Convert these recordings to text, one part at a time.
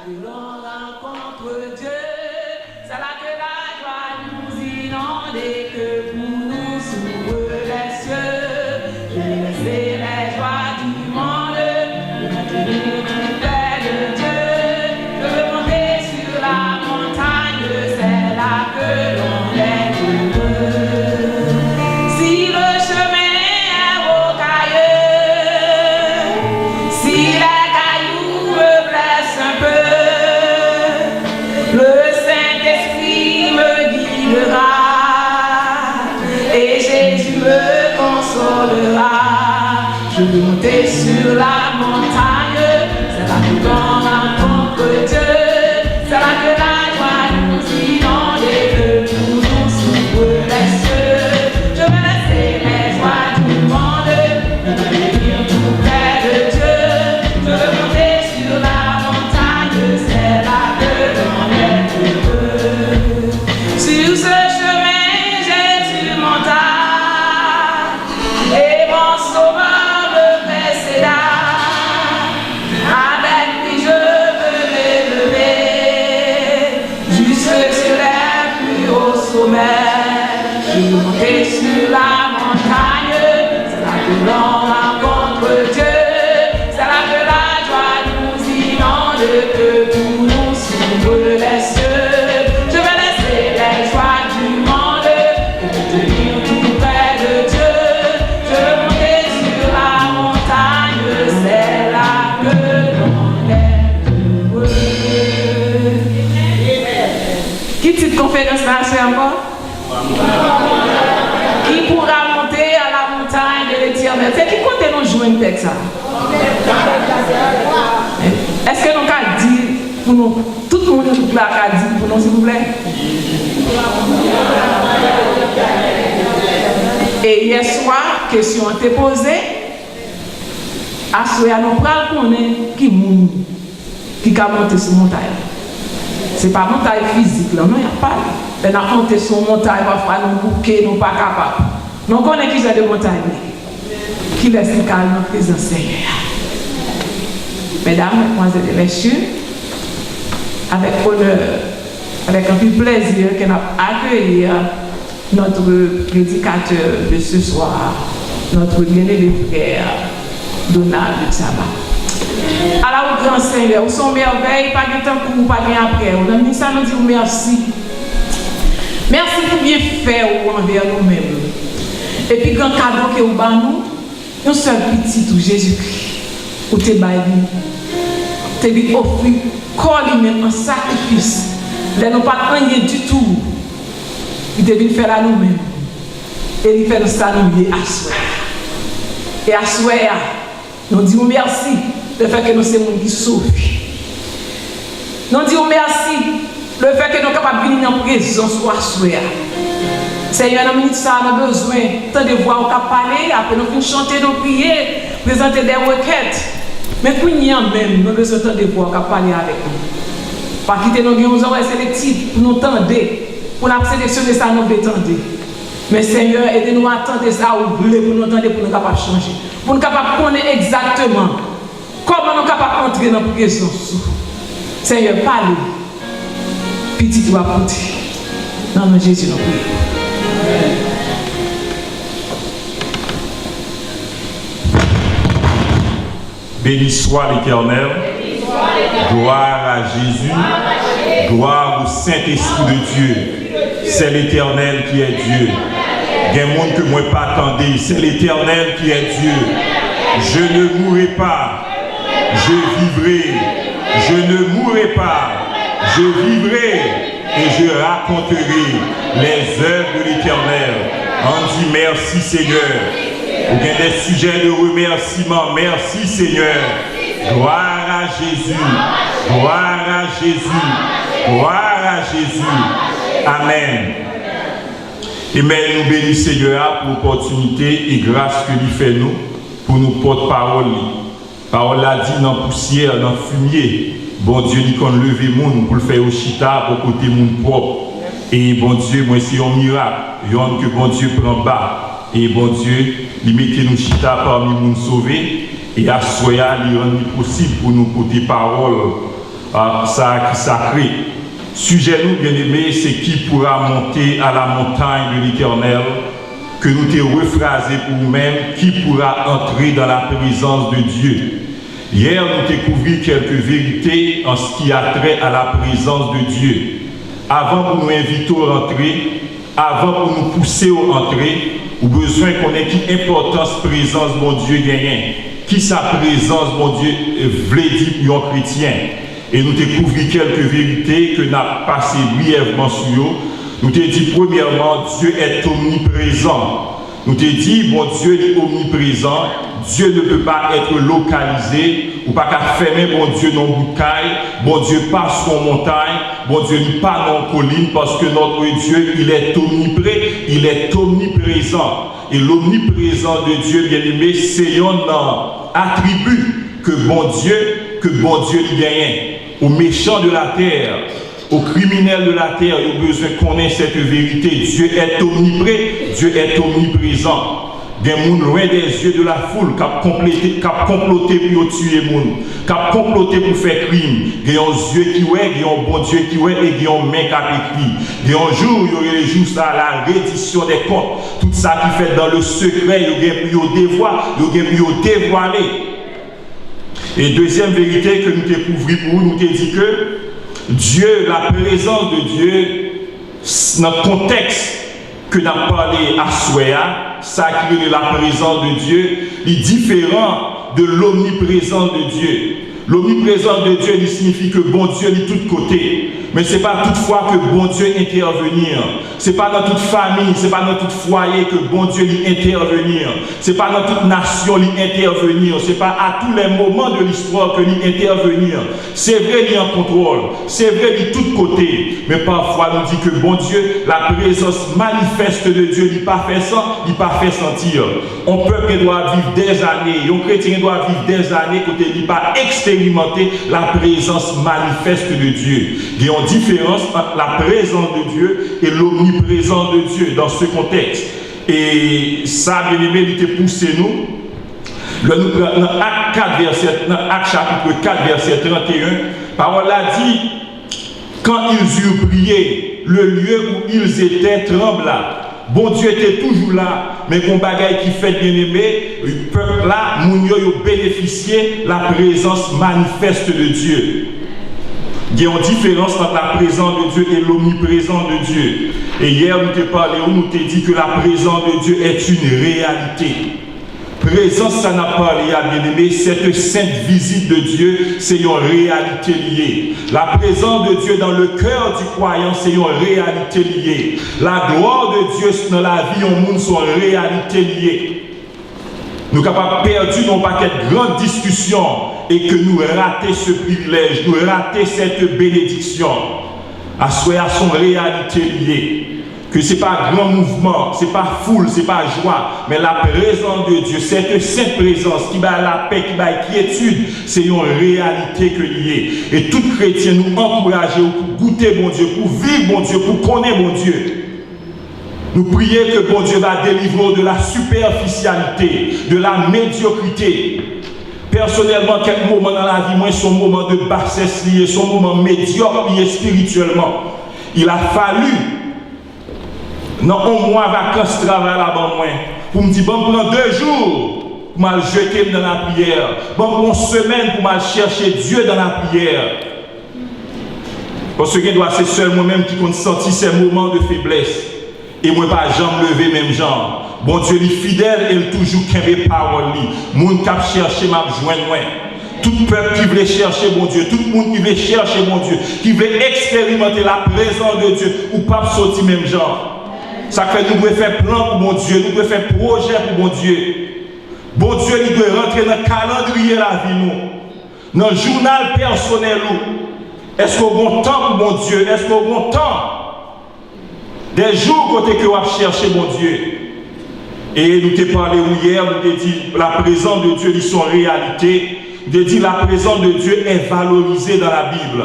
que l'on rencontre Dieu, c'est là que la joie nous inonde et que pour nous s'ouvre les cieux. Je vais laisser les joies du monde, je vais tenir tout près de Dieu. Je veux monter sur la montagne, c'est là que l'on est heureux. Si le chemin est rocailleux, si les cailloux me blessent un peu, le Saint-Esprit me guidera et Jésus me consolera. Je veux monter sur la montagne, c'est là que l'on rencontre Dieu, c'est là que la joie nous inonde et que pour nous s'ouvre les cieux. Je veux laisser les joies du monde, je veux venir tout près de Dieu. Je veux monter sur la montagne, c'est là que l'on est heureux. Sur ce chemin, Jésus monta et mon sauveur me précéda. Avec lui, je veux m'élever jusque sur les plus hauts sommets. Je veux monter sur la montagne, c'est là que l'on rencontre Dieu, c'est là que la joie nous inonde, que pour nous s'ouvre les cieux. Je vais laisser les joies du monde et me tenir tout près de Dieu. Je veux monter sur la montagne, c'est là que l'on est heureux. Qui petite conférence là, c'est encore? Qui pourra monter à la montagne de l'Éternel? C'est qui compte nous jouer un texte ça? Est-ce que nous avons dit pour nous, tout le monde là a dit pour nous, s'il vous plaît? Et hier soir, question a été posée. À ce moment-là, nous prenons qui moun, qui a monté sur la montagne. Ce n'est pas une montagne physique, là, non, il n'y a pas. On a monté sur la montagne, parfois nous bouquets, nous pas capables. Nous connaissons qui sont de montagne, qui laisse le calme dans la présence Seigneur. Mesdames, mesdemoiselles et messieurs, avec honneur, avec un peu plaisir qu'on a accueilli notre prédicateur de ce soir, notre bien-aimé frère Donald Tsaba. Alors, grand Seigneur, vous sont merveilles, pas de temps pour vous, pas de après. On a mis ça, nous disons merci. Merci pour bien faire envers nous-mêmes. Et puis, grand cadeau que vous avez nous sommes petits, tout Jésus-Christ, où tu es tu lui offres corps lui-même en sacrifice. Là, nous pas rien du tout. Il devait faire à nous-mêmes. Et il fait nous ça, nous lier à soi. Et à soi, nous disons merci le fait que nous sommes gens qui souffrent. Nous disons merci le fait que nous sommes capables de venir en présence à soi. Seigneur, dans minute ça, on a besoin tant de voix au cap parler, après nous finissons chanter, nous prier, présenter des requêtes. Mais pour nous même, nous besoin tant de voix au cap parler avec nous. Pas quitter nos oreilles sélectives pour nous tendre, pour nous sélectionner ça, nous voulons tendre. Mais Seigneur, aidez-nous à attendre ça, ou voulez pour nous entendre, pour nous capables de changer. Pour nous capables de connaître exactement comment nous sommes capables d'entrer dans la présence. Seigneur, parlez. Petit doigt pour dire. Dans le nom de Jésus, nous prions. Béni soit l'Éternel. Gloire à Jésus. Gloire au Saint-Esprit de Dieu. C'est l'Éternel qui est Dieu. Il y a un monde que moi pas attendez. C'est l'Éternel qui est Dieu. Je ne mourrai pas. Je vivrai. Je ne mourrai pas. Je vivrai et je raconterai les œuvres de l'Éternel. On dit merci Seigneur. Vous avez des sujets de remerciement. Merci Seigneur. Gloire à Jésus. Gloire à Jésus. Gloire à Jésus. Amen. Et mais nous bénissons Seigneur pour l'opportunité et grâce que nous fait nous pour nous porter parole. Parole l'a dit dans la poussière, dans le fumier. Bon Dieu, il qu'on lever monde pour le faire au chita pour côté monde propre. Et bon Dieu, moi c'est un miracle. Yon que bon Dieu prend bas. Et bon Dieu, il met nous chita parmi les monde sauvés. Et à soya, il rend possible pour nous porter parole ça qui sacré. Sujet nous, bien-aimés, c'est qui pourra monter à la montagne de l'Éternel, que nous t'ai rephrasé pour nous-mêmes, qui pourra entrer dans la présence de Dieu. Hier, nous découvrirons quelques vérités en ce qui a trait à la présence de Dieu. Avant pour nous inviter à rentrer, avant pour nous pousser à entrer, ou besoin qu'on ait qui importance présence mon Dieu gagne, qui sa présence mon Dieu voulait dire pour un chrétien. Et nous découvrirons quelques vérités que nous avons passées brièvement sur eux. Nous t'ai dit premièrement, Dieu est omniprésent. Nous t'ai dit, bon Dieu est omniprésent. Dieu ne peut pas être localisé, ou pas qu'à fermer bon Dieu dans bout de caille, bon Dieu passe sur montagne, bon Dieu n'est pas dans colline, parce que notre Dieu, il est omniprésent. Et l'omniprésent de Dieu, bien aimé, c'est un attribut que bon Dieu lui gagne. Aux méchants de la terre, aux criminels de la terre, il a besoin qu'on ait cette vérité. Dieu est omniprésent. Des gens loin des yeux de la foule qui ont comploté pour tuer les gens, qui ont comploté pour faire crime. Des yeux qui voient, des bon Dieu qui voient et des mains qui ont écrit. Des jours, il y aurait les jours ça, la reddition des comptes. Tout ça qui fait dans le secret, il y a dévoilé. Et deuxième vérité que nous découvrons pour nous, nous dit que Dieu, la présence de Dieu, dans le contexte que nous avons parlé à Souéa, ça qui est la présence de Dieu, est différent de l'omniprésence de Dieu. L'omniprésence de Dieu, il signifie que bon Dieu est de tous côtés. Mais ce n'est pas toutefois que bon Dieu intervenir. Ce n'est pas dans toute famille, ce n'est pas dans tout foyer que bon Dieu intervenir. Ce n'est pas dans toute nation intervenir. Ce n'est pas à tous les moments de l'histoire que intervenir. C'est vrai, il est en contrôle. C'est vrai, il est de tous côtés. Mais parfois, on dit que bon Dieu, la présence manifeste de Dieu, il n'est pas fait sans, il n'est pas fait sentir. Un peuple doit vivre des années, un chrétien doit vivre des années côté il n'est pas expérimenter la présence manifeste de Dieu. Il y a une différence entre la présence de Dieu et l'omniprésence de Dieu dans ce contexte. Et ça, bien aimé, il te poussé nous. Dans Actes chapitre 4, verset 31, parole a dit, quand ils eurent prié, le lieu où ils étaient trembla. Bon Dieu était toujours là, mais qu'on bagaille qui fait bien aimé, le peuple là, moun yo bénéficié la présence manifeste de Dieu. Il y a une différence entre la présence de Dieu et l'omniprésence de Dieu. Et hier, nous t'ai parlé, nous t'ai dit que la présence de Dieu est une réalité. Présence, ça n'a pas lié à bien-aimé, cette sainte visite de Dieu, c'est une réalité liée. La présence de Dieu dans le cœur du croyant, c'est une réalité liée. La gloire de Dieu dans la vie au monde sont une réalité liée. Nous sommes capables de perdre nos paquets de grandes discussions et que nous ratons ce privilège, nous ratons cette bénédiction. À soi à son réalité liée. Que ce n'est pas grand mouvement, ce n'est pas foule, ce n'est pas joie, mais la présence de Dieu, cette sainte présence qui va la paix, qui va la quiétude, c'est une réalité que liée. Et tout chrétien nous encourage pour goûter bon Dieu, pour vivre bon Dieu, pour connaître bon Dieu. Nous prions que bon Dieu va délivrer de la superficialité, de la médiocrité. Personnellement, quelques moments dans la vie, moi, son moment de bassesse lié, son moment médiocre lié spirituellement. Il a fallu non, un mois vacances travail là-bas, pour me dire, bon, pendant 2 jours, pour me jeter dans la prière. Bon, une semaine pour me chercher Dieu dans la prière. Parce que c'est seulement moi-même qui compte sentir ces moments de faiblesse. Et moi, pas jamais lever même genre. Bon Dieu est fidèle et il toujours qu'un parole. Moun qui chercher m'a joindre moi. Tout peuple qui veut chercher mon Dieu, tout le monde qui veut chercher mon Dieu, qui veut expérimenter la présence de Dieu, ou pas sortir même genre. Ça fait que nous devons faire plan pour mon Dieu, nous devons faire projet pour mon Dieu. Bon Dieu, il doit rentrer dans le calendrier la vie, nous. Dans le journal personnel, nous. Est-ce qu'on a temps pour mon Dieu? Est-ce qu'on a temps? Des jours côté que on chercher mon Dieu. Et nous t'ai parlé hier, nous t'ai dit la présence de Dieu, ils sont réalité. Nous t'ai dit la présence de Dieu est valorisée dans la Bible.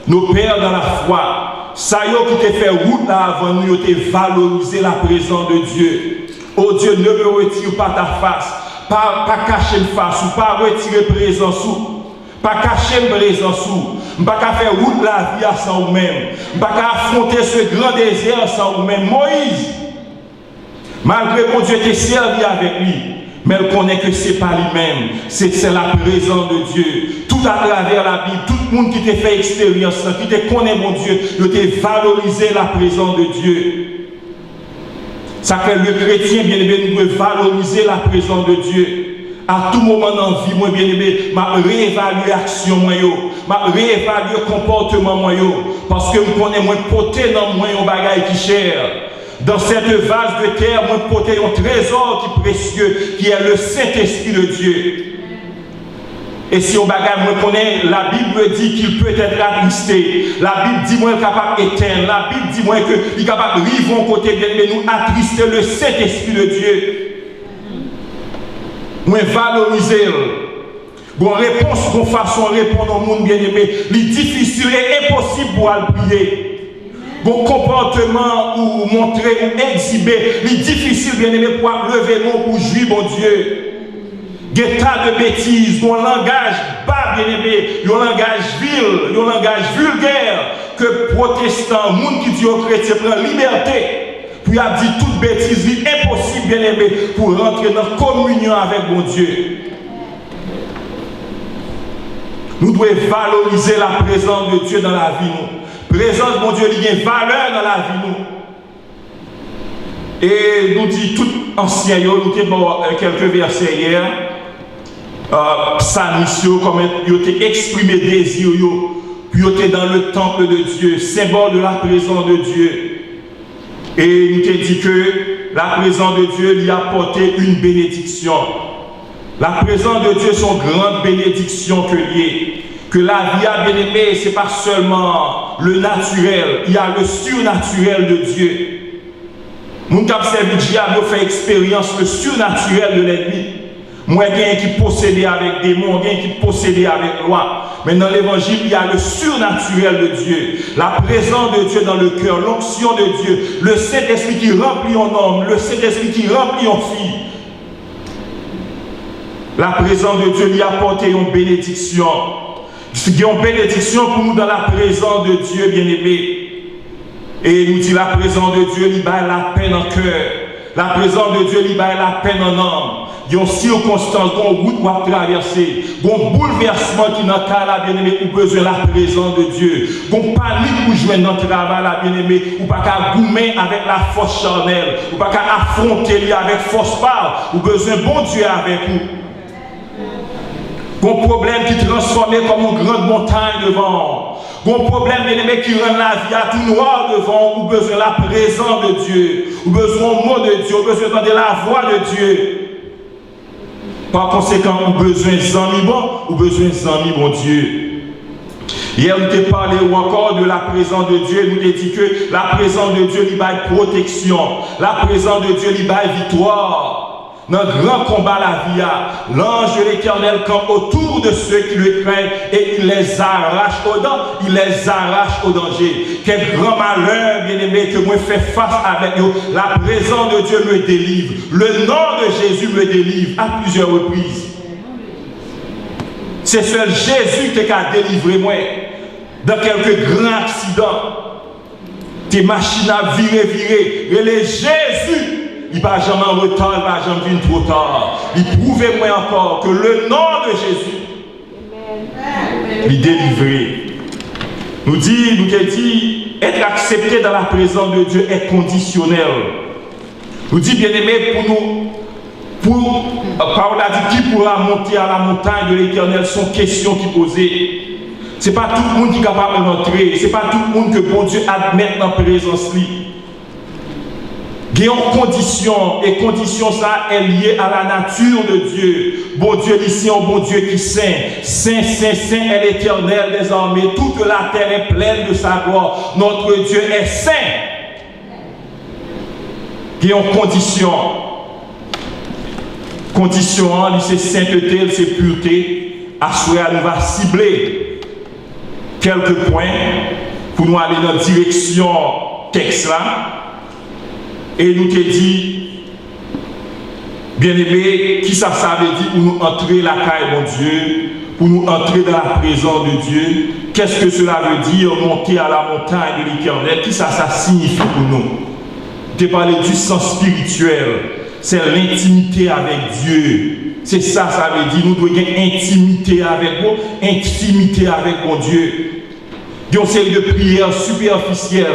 Nos pères dans la foi. Ça y est qui t'a fait route là avant nous, tu as valorisé la présence de Dieu. Oh Dieu, ne me retire pas ta face, pas cacher une face, ou pas retirer présence, pas cacher une présence, Je ne peux pas faire route la vie sans vous-même. Je ne peux pas affronter ce grand désert sans vous-même. Moïse, malgré que Dieu t'ait servi avec lui, mais elle connaît que ce n'est pas lui-même, c'est la présence de Dieu. Tout à travers la Bible, tout le monde qui t'a fait expérience, qui te connaît mon Dieu, il t'a valorisé la présence de Dieu. Ça fait le chrétien, bien aimé, nous devons valoriser la présence de Dieu. À tout moment dans la vie, moi, bien aimé, ma réévaluer l'action, ma réévaluer le comportement, parce que je connais moins porté dans moi un bagage qui cher. Dans cette vase de terre, moi, porté un trésor qui est précieux, qui est le Saint-Esprit de Dieu. Et si on bagage, moi, connais, la Bible me dit qu'il peut être attristé. La Bible dit moi qu'il est capable d'éteindre. La Bible dit moi qu'il est capable de vivre au côté de mais nous attrister le Saint-Esprit de Dieu. Moi, valoriser. Bon, réponse, bon façon de répondre au monde bien-aimé, c'est difficile et impossible pour le prier. Bon comportement ou montrer ou exhiber, c'est difficile bien-aimé pour lever le nom pour jouir, bon Dieu. Des tas de bêtises, un langage bas bien-aimé, un langage vil, un langage vulgaire, que protestants, monde qui dit aux chrétiens, prend liberté. Puis a dit toute bêtise, c'est impossible bien-aimé pour rentrer dans la communion avec mon Dieu. Nous devons valoriser la présence de Dieu dans la vie. Nous. Présence, mon Dieu, il y a une valeur dans la vie. Nous. Et nous dit tout ancien, nous avons quelques versets hier. Psalmiste, comme il a exprimé désir, puis il était dans le temple de Dieu, symbole de la présence de Dieu. Et il nous a dit que la présence de Dieu lui a apporté une bénédiction. La présence de Dieu, son grande bénédiction que liée. Que la vie a bien aimé, ce n'est pas seulement le naturel, il y a le surnaturel de Dieu. Mon cap servi diable fait expérience le surnaturel de l'ennemi. Moi, il y a un qui possédait avec démons, il y a un qui possédait avec loi. Mais dans l'évangile, il y a le surnaturel de Dieu, la présence de Dieu dans le cœur, l'onction de Dieu, le Saint-Esprit qui remplit un homme, le Saint-Esprit qui remplit une fille. La présence de Dieu lui a apporté une bénédiction. Il y a une bénédiction pour nous dans la présence de Dieu, bien-aimé. Et il nous dit la présence de Dieu lui bat la peine en cœur. La présence de Dieu lui bat la peine en âme. Il y a une circonstance, une route pour traverser, un bouleversement qui n'a qu'à la bien-aimé ou besoin de la présence de Dieu. Une panique pour jouer dans le travail, la bien-aimé, ou pas qu'à goumer avec la force charnelle, ou pas qu'à affronter lui avec force par, ou besoin bon Dieu avec vous. Un problème qui transforme comme une grande montagne devant. Un problème bien-aimé qui rend la vie à tout noir devant, ou besoin de la présence de Dieu, ou besoin du mot de Dieu, ou besoin de la voix de Dieu. Par conséquent, on a besoin d'amis bon, ou besoin d'amis bon Dieu. Hier, nous avons parlé ou encore de la présence de Dieu. Nous avons dit que la présence de Dieu lui baille protection. La présence de Dieu lui baille victoire. Dans le grand combat la vie, l'ange de l'Éternel campe autour de ceux qui le craignent et il les arrache au danger. Il les arrache au danger. Quel grand malheur, bien-aimé, que moi fais face avec nous. La présence de Dieu me délivre. Le nom de Jésus me délivre à plusieurs reprises. C'est seul Jésus qui a délivré moi dans quelques grands accidents. Tes machines à virer. Et les Jésus. Il ne va jamais en retard, il ne va jamais venir trop tard. Il prouvez-moi encore que le nom de Jésus, il délivré. Nous dit, être accepté dans la présence de Dieu est conditionnel. Nous dit, bien aimé, Paul a dit, qui pourra monter à la montagne de l'Éternel, sont questions qui posées. Ce n'est pas tout le monde qui est capable d'entrer. Ce n'est pas tout le monde que bon Dieu admette dans la présence. Il y a une condition, et condition ça est liée à la nature de Dieu. Bon Dieu ici, un bon Dieu qui est saint. Saint, saint, saint est l'Éternel des armées. Toute la terre est pleine de sa gloire. Notre Dieu est saint. Il y a une condition. Condition, c'est sainteté, c'est pureté. À souhait, nous va cibler quelques points pour nous aller dans la direction texte là. Et nous te dit, bien aimé, qui ça veut dire pour nous entrer la caille, mon Dieu, pour nous entrer dans la présence de Dieu. Qu'est-ce que cela veut dire, monter à la montagne de l'Éternel? Qui ça signifie pour nous? Je parlé du sens spirituel, c'est l'intimité avec Dieu. C'est ça, ça veut dire, nous devons avoir intimité avec vous, intimité avec mon Dieu. Il y a une série de prières superficielles.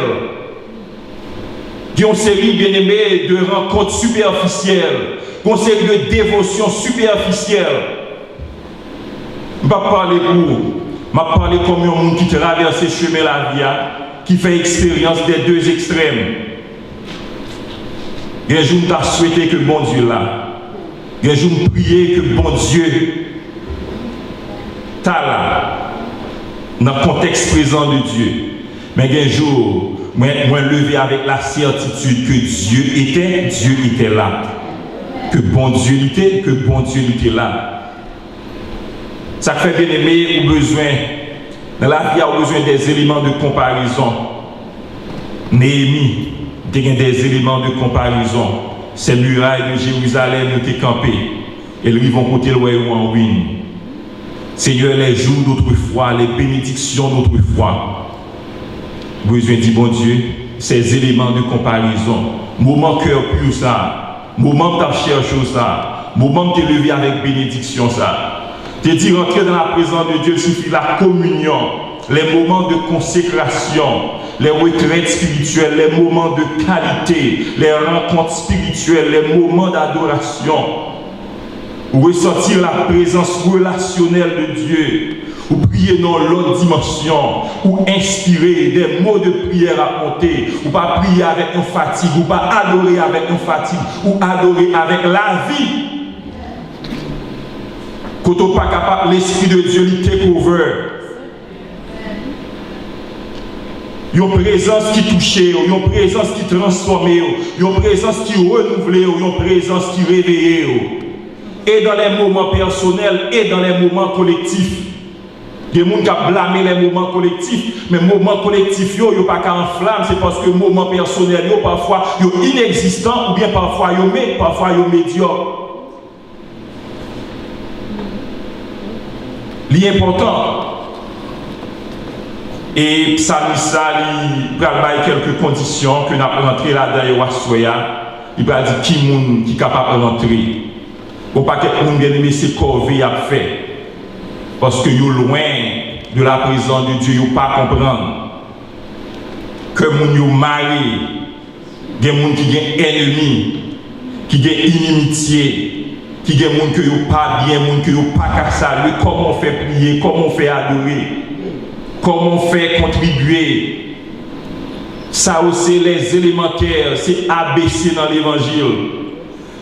Il y a une série, bien aimé, de rencontres superficielles. Il y a une série de dévotions superficielles. Je ne vais pas parler pour vous. Je vais parler comme un monde qui traverse ce chemin de la vie, qui fait expérience des deux extrêmes. Et un jour, je t'ai souhaité que bon Dieu là. Et un jour, je priais que bon Dieu t'a là. Dans le contexte présent de Dieu. Mais un jour, moi levé avec la certitude que Dieu était là. Que bon Dieu était là. Ça fait bien aimer au besoin. Dans la vie, on a besoin des éléments de comparaison. Néhémie, il y a des éléments de comparaison. Ces murailles de Jérusalem ont été campées. Et ils vont côté loin ou en ruine. Seigneur, les jours d'autrefois, les bénédictions d'autrefois. Besoin dit bon Dieu, ces éléments de comparaison. Moment cœur pur ça. Moment que tu cherché ça. Moment que tu es levé avec bénédiction ça. Tu dis rentrer dans la présence de Dieu suffit la communion, les moments de consécration, les retraites spirituelles, les moments de qualité, les rencontres spirituelles, les moments d'adoration. Ou ressentir la présence relationnelle de Dieu, ou prier dans l'autre dimension, ou inspirer des mots de prière à monter, ou pas prier avec une fatigue, ou pas adorer avec une fatigue, ou adorer avec la vie. Quand on n'est pas capable, l'Esprit de Dieu lui take over. Il y a une présence qui touche, il y a une présence qui transforme, il y a une présence qui renouvelle, il y a une présence qui réveille. Et dans les moments personnels et dans les moments collectifs. Il y a des gens qui ont blâmé les moments collectifs, mais les moments collectifs, ils ne sont pas qu'en flamme, c'est parce que les moments personnels, parfois, ils sont inexistants ou bien parfois, ils sont médiocres. L'important, et Psalmista, il va donner quelques conditions que nous avons rentré là-dedans, il va dire qui est capable de rentrer. Pour pas que les gens bien aimé ces corvées à faire. Parce que vous loin de la présence de Dieu, vous ne pas comprendre. Que les gens mariés, des gens qui ont ennemis, qui ont inimitié. Qui est des gens qui n'ont pas bien, des gens qui n'ont pas qu'à saluer, comment on fait prier, comment on fait adorer, comment on fait contribuer. Ça aussi, les élémentaires, c'est ABC dans l'évangile.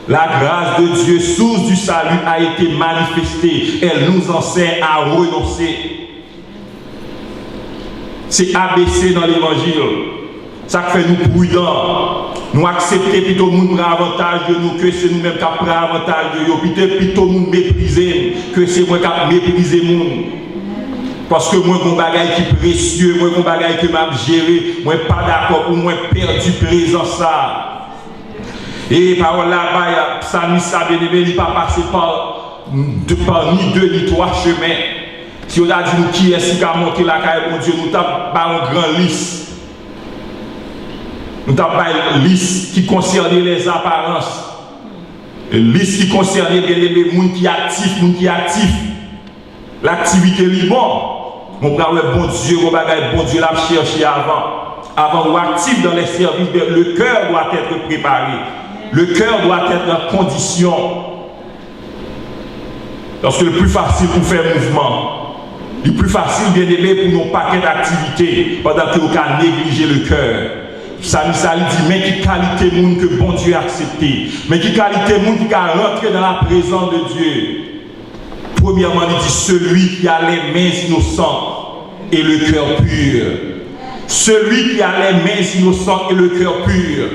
La grâce de Dieu, source du salut, a été manifestée. Elle nous enseigne à renoncer. C'est ABC dans l'évangile. Ça fait nous prudents. Nous accepter plutôt le monde prend avantage de nous que c'est nous-mêmes qui prenons avantage de nous. Plutôt nous mépriser que c'est moi qui mépriser le monde. Parce que moi, mon bagage qui est précieux, moi, mon bagage que je géré, moi, pas d'accord ou moi, perdu présent ça. Et par là-bas, Psalmista bien-aimé, il n'est pas passé par ni deux ni trois chemins. Si on a dit nous qui est-ce qui a monté la caille, mon Dieu, nous avons une grande liste. Nous avons une liste qui concerne les apparences. Une liste qui concerne les gens qui sont actifs, l'activité est bon. Mon frère, bon Dieu, bon Dieu l'a cherché avant. Avant ou actif dans les services, le cœur doit être préparé. Le cœur doit être en condition. Parce que le plus facile pour faire mouvement, le plus facile bien aimé pour nos paquets d'activités, pendant que vous avez négligé le cœur. Ça dit, mais qui qualité monde que bon Dieu a accepté, mais qui qualité monde qui a rentré dans la présence de Dieu. Premièrement, il dit celui qui a les mains innocentes et le cœur pur. Celui qui a les mains innocentes et le cœur pur.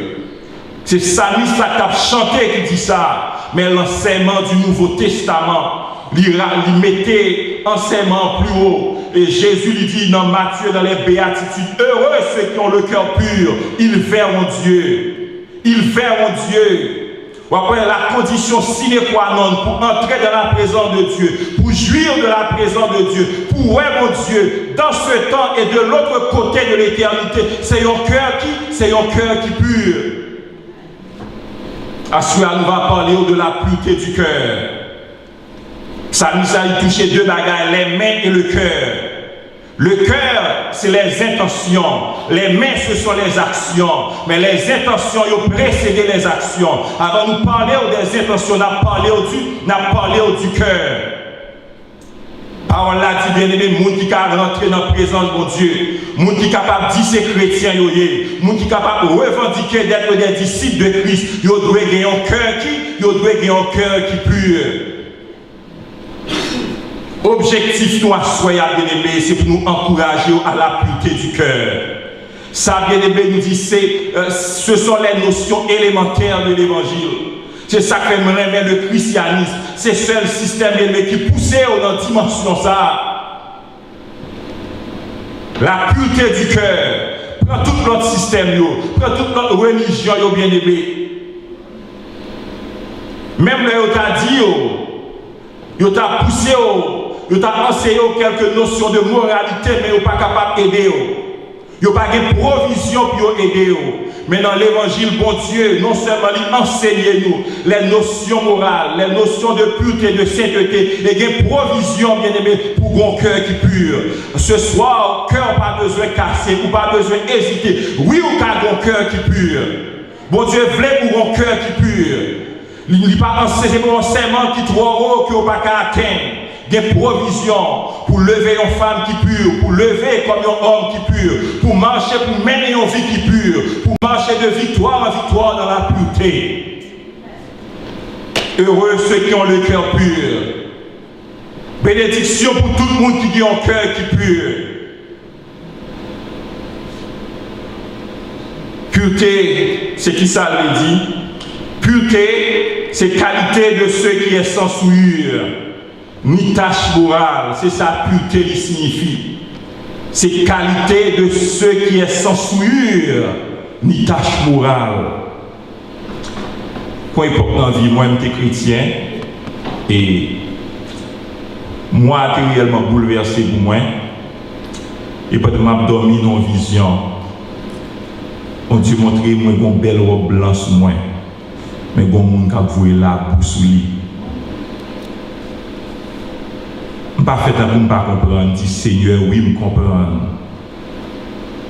C'est Psalmiste qui a chanté qui dit ça. Mais l'enseignement du Nouveau Testament, il mettait enseignement plus haut. Et Jésus lui dit dans Matthieu, dans les béatitudes, heureux ceux qui ont le cœur pur, ils verront Dieu. Ils verront Dieu. Ou après la condition sine qua non pour entrer dans la présence de Dieu, pour jouir de la présence de Dieu, pour ouais mon Dieu, dans ce temps et de l'autre côté de l'éternité, c'est un cœur qui pur. À cela, nous va parler de la pureté du cœur. Ça nous a touché deux bagages, les mains et le cœur. Le cœur, c'est les intentions. Les mains, ce sont les actions. Mais les intentions, ils ont précédé les actions. Avant de nous parler des intentions, on a parlé du cœur. Parole là dit bien aimé, monde qui a rentré dans la présence de mon Dieu, monde qui est capable de dire c'est chrétien, monde qui est capable de revendiquer d'être des disciples de Christ, il doit gagner un cœur qui pur. Objectif nous à soyez bien aimé, c'est pour nous encourager à la pureté du cœur. Ça bien aimé nous dit ce sont les notions élémentaires de l'évangile. C'est ça que fait le christianisme. C'est le seul système qui poussait dans la dimension ça. La pureté du cœur. Prends tout notre système, prends toute notre religion, bien aimé. Même là, il t'a dit, il t'a poussé, il t'a enseigné quelques notions de moralité, mais il n'est pas capable d'aider. Il n'y a pas de provision pour aider. Mais dans l'évangile, bon Dieu, non seulement il enseigne nous les notions morales, les notions de pureté, de sainteté, et il y a une provision, bien aimé, pour un cœur qui est pur. Ce soir, cœur pas besoin de casser, ou pas besoin d'hésiter. Oui, ou un cœur qui est pur. Bon Dieu, voulait pour un cœur qui est pur. Il n'est pas enseigné pour un serment qui est trop haut, qui n'est pas qu'à atteindre. Des provisions pour lever une femme qui pure, pour lever comme un homme qui pur, pour marcher, pour mener une vie qui pure, pour marcher de victoire en victoire dans la pureté. Heureux ceux qui ont le cœur pur. Bénédiction pour tout le monde qui a un cœur qui pur. Pureté, c'est qui ça veut dire? Pureté, c'est qualité de ceux qui est sans souillure. Ni tache morale, c'est ça pureté qui signifie. C'est qualité de ceux qui est sans souillure, ni tache morale. Quand il porte dans la vie, moi, je suis chrétien, et moi, je suis réellement bouleversé pour moi, et peut-être que je dormi dans une vision. On dit montrer moi une belle robe blanche sur moi, mais il y a des gens qui ont voué la bouche sous lui. Pas fait pour ne pas comprendre, dit Seigneur, oui, me comprendre.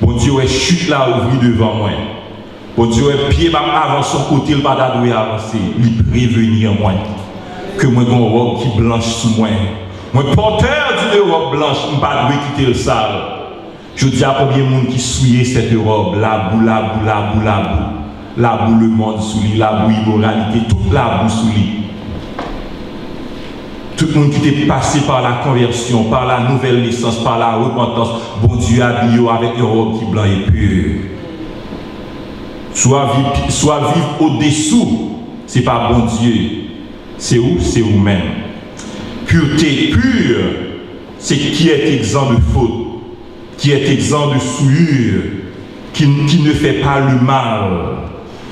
Bon Dieu, est chute là ouvri devant moi. Bon Dieu, est pied avance son côté, il va d'adouer avancer. Il prévenir moi. Que moi, j'ai une robe qui blanche sous moi. Moi, porteur d'une robe blanche, je ne pas doué quitter le sale. Je dis à combien de monde qui souillait cette robe, la boue, la boue le monde sous lui, la boue immoralité, toute la boue sous lui. Tout le monde qui est passé par la conversion, par la nouvelle naissance, par la repentance, bon Dieu habille avec une robe qui blanc et pure. Soit vivre au-dessous, ce n'est pas bon Dieu. C'est où? C'est vous-même. Pureté pure, c'est qui est exempt de faute, qui est exempt de souillure, qui ne fait pas le mal.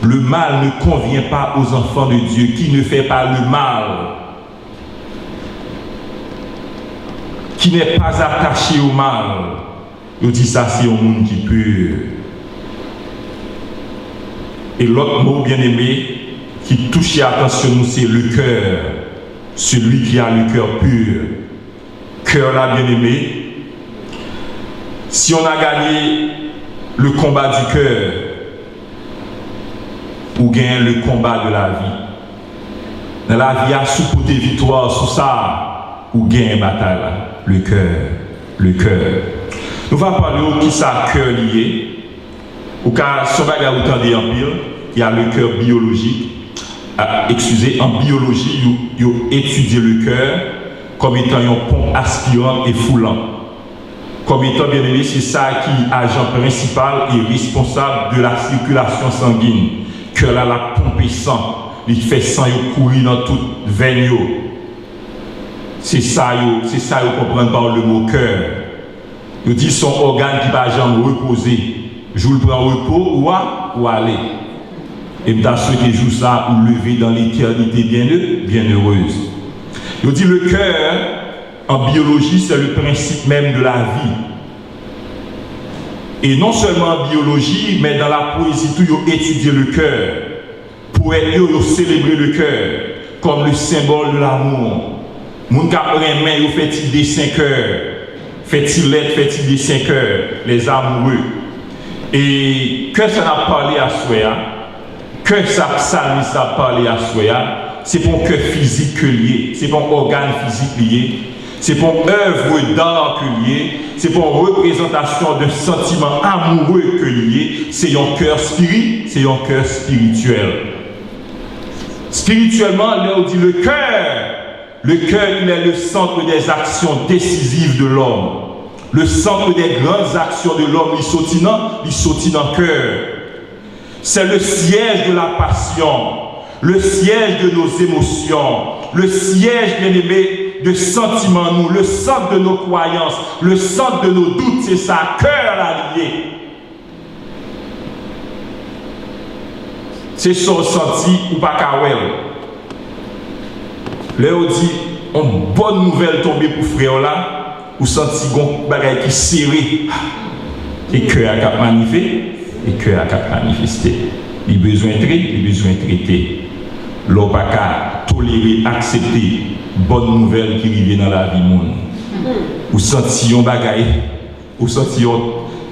Le mal ne convient pas aux enfants de Dieu, qui ne fait pas le mal. Qui n'est pas attaché au mal. Je dis ça, c'est un monde qui pur. Et l'autre mot bien aimé qui touche l'attention nous, c'est le cœur. Celui qui a le cœur pur. Cœur là bien aimé. Si on a gagné le combat du cœur, ou gagné le combat de la vie. Dans la vie, à sous-côté victoire, sous ça, ou gagné bataille là. Le cœur. Nous allons parler de qui ça cœur lié. Ou car son bagage autant de pile, il y a le cœur biologique. En biologie, il étudie le cœur comme étant un pompe aspirant et foulant. Comme étant bien aimé, c'est ça qui est agent principal et responsable de la circulation sanguine. Cœur là, la pompe sang, il fait sang courir dans toute veine. C'est ça, vous comprenez par le mot cœur. Vous dites son organe qui va jamais reposer. Je vous le prends au repos ou aller. Et je souhaite jour ça ou lever dans l'éternité bienheureuse. Je dis le cœur, en biologie, c'est le principe même de la vie. Et non seulement en biologie, mais dans la poésie, tout étudier le cœur. Pour célébrer le cœur comme le symbole de l'amour. Moun kap remen yo fait-il dessin cœur, fait-il lettre, fait-il dessin cœur, les amoureux. Et que ça n'a parlé à soi, que ça psalmiste a parlé à soi, c'est pour un cœur physique que lié, c'est pour un organe physique lié, c'est pour une œuvre d'art que lié, c'est pour une représentation d'un sentiment amoureux que lié, c'est un cœur spirituel. Spirituellement, là on dit le cœur, il est le centre des actions décisives de l'homme. Le centre des grandes actions de l'homme, il sortit dans le cœur. C'est le siège de la passion, le siège de nos émotions, le siège, bien aimé, de sentiments, nous, le centre de nos croyances, le centre de nos doutes, c'est ça, cœur allié. C'est son ressenti ou pas kawel. Là, on dit, une bonne nouvelle tombée pour frère là, ou senti gon bagay qui serré, et cœur a manifesté. Il besoin traiter. L'on pas qu'à tolérer, accepter bonne nouvelle qui arrive dans la vie monde. Ou senti un bagay, ou senti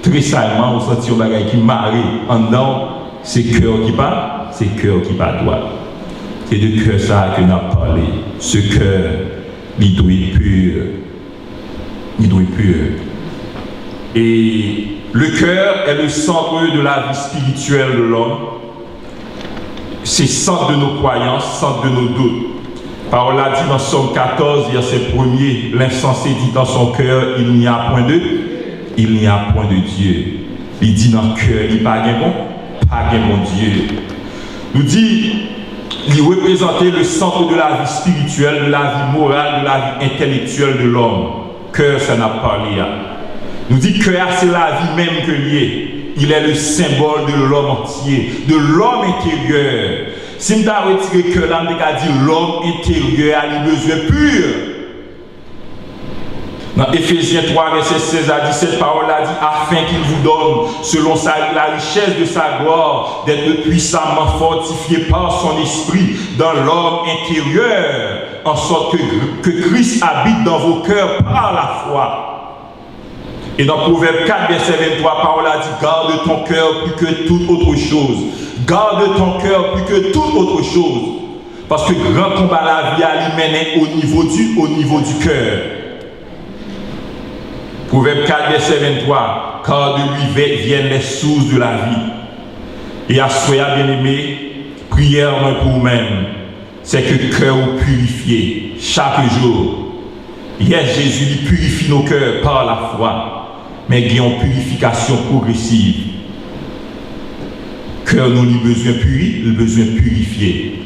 très salement, ou senti un bagay qui marre en dedans, c'est cœur qui pas droit. C'est de cœur ça que nous avons parlé. Ce cœur, il doit être pur. Et le cœur est le centre de la vie spirituelle de l'homme. C'est centre de nos croyances, centre de nos doutes. Parole a dit dans Somme 14, verset 1er, l'insensé dit dans son cœur, il n'y a point de Dieu. Il dit dans le cœur, il n'y a pas de bon Dieu. Nous dit, il représentait le centre de la vie spirituelle, de la vie morale, de la vie intellectuelle de l'homme. Cœur, ça n'a pas parlé. Nous dit que cœur, c'est la vie même que lié. Il est le symbole de l'homme entier, de l'homme intérieur. Si nous avons retiré cœur, là, on a dit l'homme intérieur a besoin pur. Dans Éphésiens 3, verset 16 à 17, parole a dit, afin qu'il vous donne, selon la richesse de sa gloire, d'être puissamment fortifié par son esprit dans l'homme intérieur, en sorte que Christ habite dans vos cœurs par la foi. Et dans Proverbe 4, verset 23, parole a dit, garde ton cœur plus que toute autre chose. Garde ton cœur plus que toute autre chose. Parce que grand combat la vie à lui mener au niveau du cœur. Proverbe 4, verset 23, car de lui viennent les sources de la vie. Et à soi, bien-aimé, prière pour vous-même, c'est que cœur purifié chaque jour. Yes, Jésus lui purifie nos cœurs par la foi, mais il y a une purification progressive. Cœur nous a besoin purifier.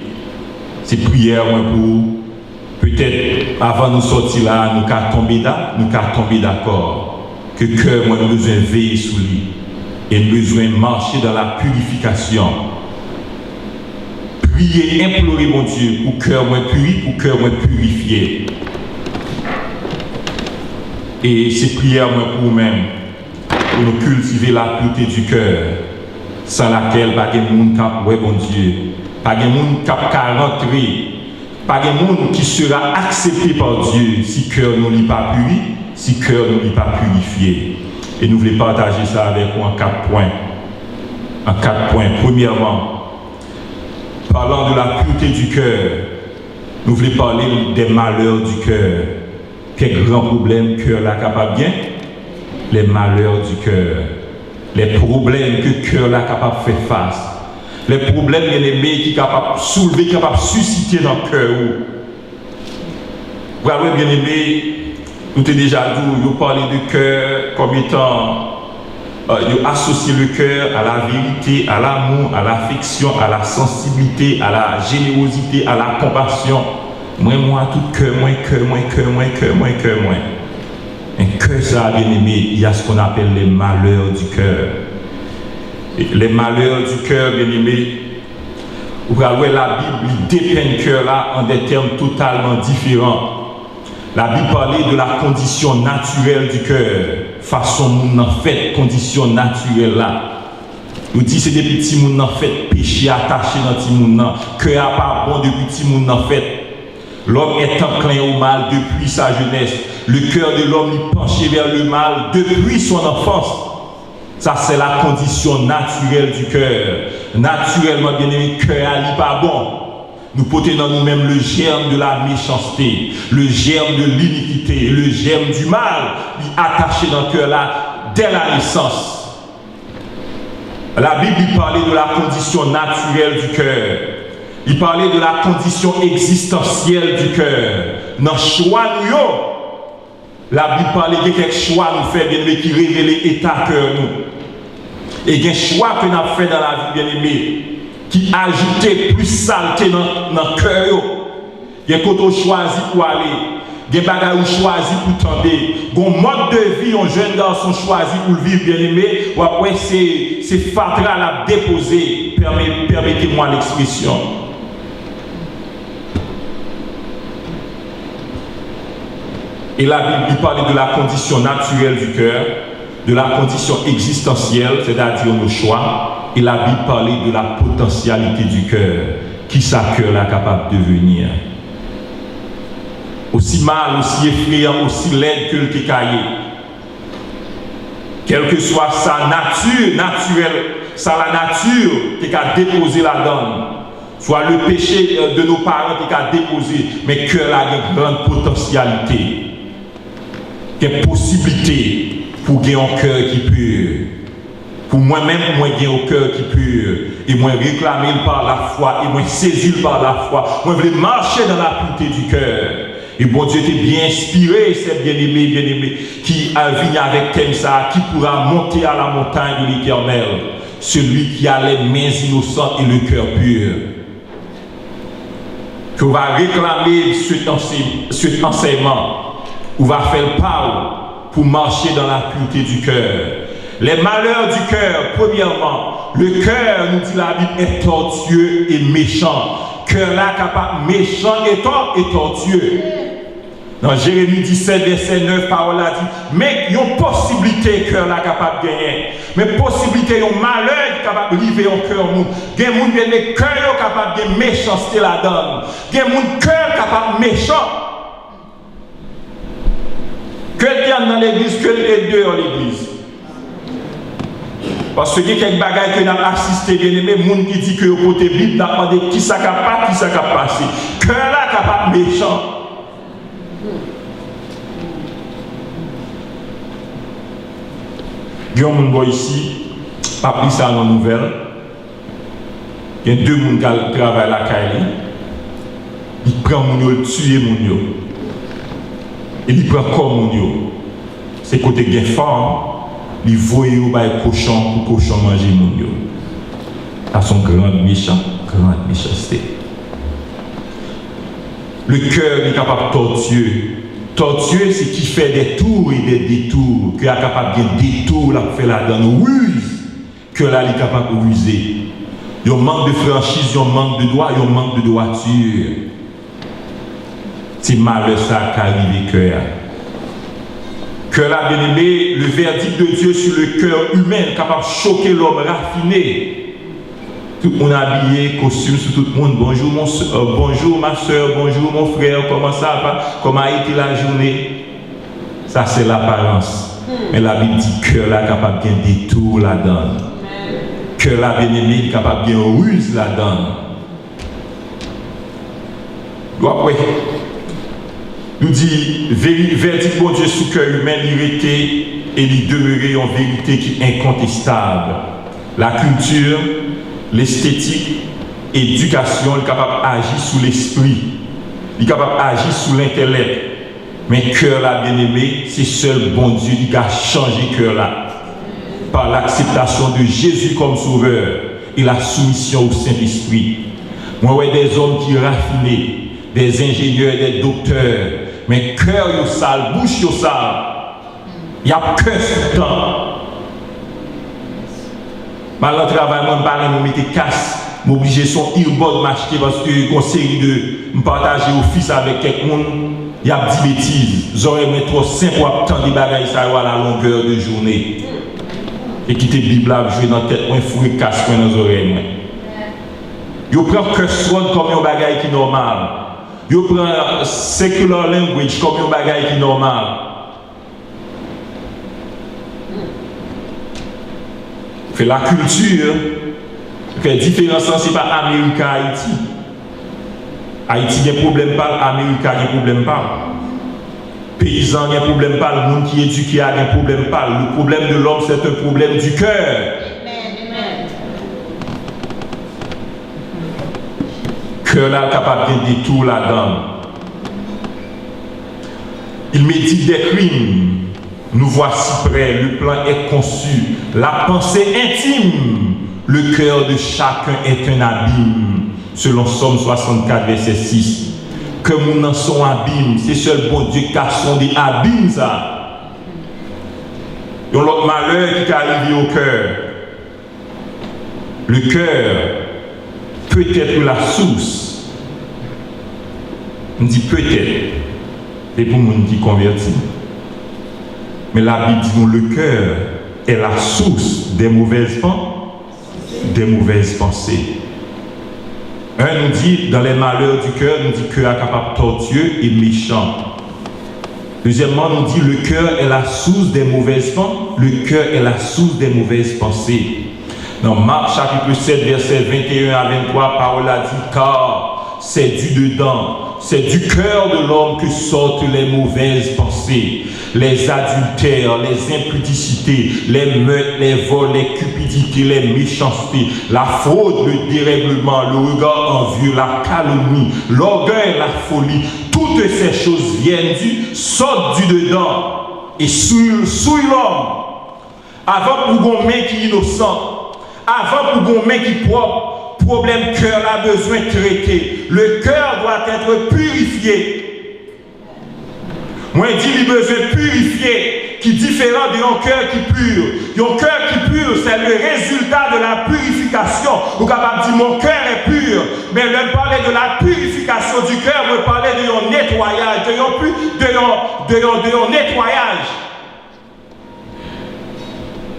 C'est prière pour peut-être avant de nous sortir là, nous qu'à tomber d'accord que cœur moi nous besoin veiller sur lui et nous besoin marcher dans la purification. Prier, implorer mon Dieu pour cœur moi purifié. Et ces prières moi pour nous-mêmes, pour nous cultiver la pureté du cœur, sans laquelle pas de monde cap ouais bon Dieu, pas de monde cap rentrer. Pas de monde qui sera accepté par Dieu si cœur nous n'est pas puri, si cœur nous n'est pas purifié. Et nous voulons partager ça avec vous en 4 points. En 4 points. Premièrement, parlant de la pureté du cœur, nous voulons parler des malheurs du cœur. Quel grand problème cœur là capable bien? Les malheurs du cœur. Les problèmes que cœur là capable de faire face. Les problèmes bien-aimés qui sont capables de soulever, qui sont capables de susciter dans le cœur. Vous voyez, bien-aimés, nous avons déjà dit, nous parlé de cœur comme étant, nous associer le cœur à la vérité, à l'amour, à l'affection, à la sensibilité, à la générosité, à la compassion. Moi, tout cœur, cœur. Un cœur, ça, bien-aimé, il y a ce qu'on appelle les malheurs du cœur. Les malheurs du cœur, bien-aimé, Vous voyez, la Bible dépeint le cœur là en des termes totalement différents. La Bible parlait de la condition naturelle du cœur, façon moun en fait, condition naturelle là. Nous dit c'est des petits moun en fait, péché attaché dans petit moun nan, cœur pas bon depuis petit moun en fait. L'homme est enclin au mal depuis sa jeunesse. Le cœur de l'homme est penché vers le mal depuis son enfance. Ça, c'est la condition naturelle du cœur. Naturellement, bien aimé, le cœur n'est pas bon. Nous portons dans nous-mêmes le germe de la méchanceté, le germe de l'iniquité, le germe du mal, attaché dans le cœur là dès la naissance. La Bible parlait de la condition naturelle du cœur. Il parlait de la condition existentielle du cœur. Dans le choix, la Bible parlait de quelques choix nous fait bien aimé qui révèlent l'état cœur nous. Et il y a un choix que nous avons fait dans la vie bien aimé qui ajoutait plus saleté dans le cœur. Il y a quand on choisit pour aller, il y a des bagages qu'on choisit pour tendre, il y a un mode de vie, un jeune garçon choisi pour vivre bien aimé, ou après c'est fatral à déposer, permettez-moi l'expression. Et la Bible parle de la condition naturelle du cœur, de la condition existentielle, c'est-à-dire nos choix, et la Bible parlait de la potentialité du cœur, qui sa cœur est capable de devenir. Aussi mal, aussi effrayant, aussi laid que le cahier. Quelle que soit sa nature naturelle, la nature qui a déposé la donne, soit le péché de nos parents qui a déposé, mais le cœur a une grande potentialité. Quelle possibilité pour gagner un cœur qui pur. Pour moi-même, moi gagner un cœur qui pur. Et moi réclamer par la foi. Et moi saisir par la foi. Moi voulais marcher dans la pureté du cœur. Et bon Dieu était bien inspiré, c'est bien-aimé, qui a venu avec thème ça, qui pourra monter à la montagne de l'Éternel. Celui qui a les mains innocentes et le cœur pur. Que va réclamer cet enseignement. Ou va faire part pour marcher dans la pureté du cœur. Les malheurs du cœur, premièrement, le cœur, nous dit la Bible, est tortueux et méchant. Cœur là capable méchant et tortueux. Dans Jérémie 17, verset 9, parole a dit, mais il y a une possibilité cœur là capable de gagner. Mais possibilité, il y a un malheur capable de vivre en cœur. Il y a un cœur capable de méchanceté là-dedans. Il y a un cœur capable de méchant. Que le diable dans l'église, que les deux dans l'église. Parce que il y a quelques bagages que nous avons assisté, bien aimé, les gens qui disent que au côté Bible, nous avons demandé qui ça capable, qui ça capable passer. Cœur là capable méchant. Il y a un monde ici, pas pris ça dans la nouvelle. Il y a deux personnes qui travaillent à la caille. Ils prennent mon yo, tuent mon yo. Et il prend comme mon yo. C'est côté bien fort, il voit au bail cochon pour cochon manger mon yo. À son grande méchanceté. Le cœur est capable de tortueux. Tortueux, c'est qui fait des tours et des détours. Qui est capable de détour là pour faire la donne ruse. Que là, il est capable de ruser. Il y a un manque de franchise, il y a un manque de droit, il y a un manque de droiture. C'est malheur ça qui arrive au cœur. Cœur là, bien aimé, le verdict de Dieu sur le cœur humain, capable de choquer l'homme raffiné. Tout le monde habillé, costume sur tout le monde. Bonjour, bonjour ma soeur, bonjour mon frère, comment ça va? Comment a été la journée? Ça, c'est l'apparence. Mais la Bible dit cœur là, capable de bien détour là-dedans. Cœur là, bien aimé, capable de bien ruse là-dedans. Après, nous dit, verdict bon Dieu sous cœur humain, il était et il demeurait en vérité qui est incontestable. La culture, l'esthétique, l'éducation, il est capable d'agir sous l'esprit, il est capable d'agir sous l'intellect. Mais cœur là, bien aimé, c'est seul bon Dieu qui a changé cœur là. Par l'acceptation de Jésus comme sauveur et la soumission au Saint-Esprit. Moi, ouais, des hommes qui raffinés, des ingénieurs, des docteurs, mais cœur yo sale, bouche yo sale. Il y a que ce temps. Mal au travail, mon parent nous mettait casse m'obliger son earbud m'acheter parce que conseil de me partager office avec quelqu'un, il y a 10 bêtises. J'aurais aimé trop simple pour attendre des bagages ça à la longueur de journée. Et quitter la Bible là, jouer dans la tête, un fou et casse dans les oreilles. Yo prend curse word comme un bagage qui est normal. Yo prend secular language comme un bagage qui est normal. Fait la culture, fait différence, c'est pas Amérique à Haïti. Haïti a un problème pas, Amérique a un problème pas. Paysan a un problème pas, le monde qui est éduqué a un problème pas. Le problème de l'homme, c'est un problème du cœur. Cœur là capable de détour là-dedans. Il médite des crimes. Nous voici prêts, le plan est conçu. La pensée intime, le cœur de chacun est un abîme. Selon Somme 64, verset 6. Que nous n'en sommes abîmes, c'est seul bon Dieu qui a son des abîmes ça. Il y a l'autre malheur qui arrive au cœur. Le cœur peut être la source. On dit peut-être. C'est pour nous qui convertit. Mais la Bible dit que le cœur est la source des mauvaises pensées. Un nous dit, dans les malheurs du cœur, nous dit que cœur est capable tortueux et méchant. Deuxièmement, nous dit le cœur est la source des mauvaises pensées. Le cœur est la source des mauvaises pensées. Dans Marc chapitre 7, verset 21 à 23, parole a dit, car c'est du dedans, c'est du cœur de l'homme que sortent les mauvaises pensées, les adultères, les impudicités, les meurtres, les vols, les cupidités, les méchancetés, la fraude, le dérèglement, le regard envieux, la calomnie, l'orgueil, la folie. Toutes ces choses sortent du dedans et souillent l'homme. Avant pour qu'on mette qui est innocent, avant pour qu'on mette qui est propre, problème cœur a besoin de traiter. Le cœur doit être purifié. Moi, je dis qu'il a besoin de purifier, qui est différent d'un cœur qui est pur. Un cœur qui est pur, c'est le résultat de la purification. Vous pouvez capable dire mon cœur est pur, mais je parlais de la purification du cœur, je parlais de un nettoyage, de un nettoyage.